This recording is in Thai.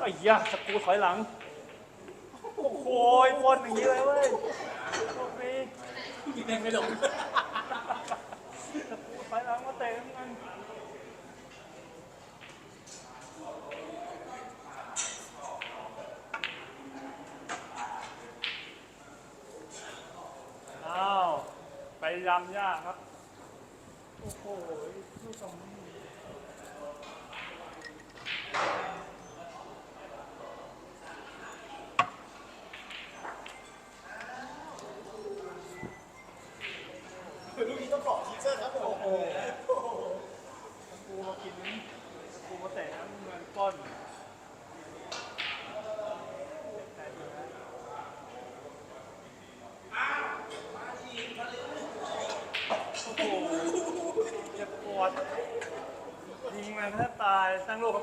อ้ยาสกูถอยหลังโอ้โหบอลอย่างนี้เลยเว้ยพวกนี้ ยิงแม่งไม่ลง สกูถอยหลังมาเตะมันอ้าวไปยำยากครับโอ้โหลูกสองนี้ ลูกนี้ต้องขอทีเซอร์ครับผม โอ้โหสกูมากินสกูมาเตะน้ำเงินก้นโอ้โหเจ็บปวดยิงมันแทบตายตั้งลูก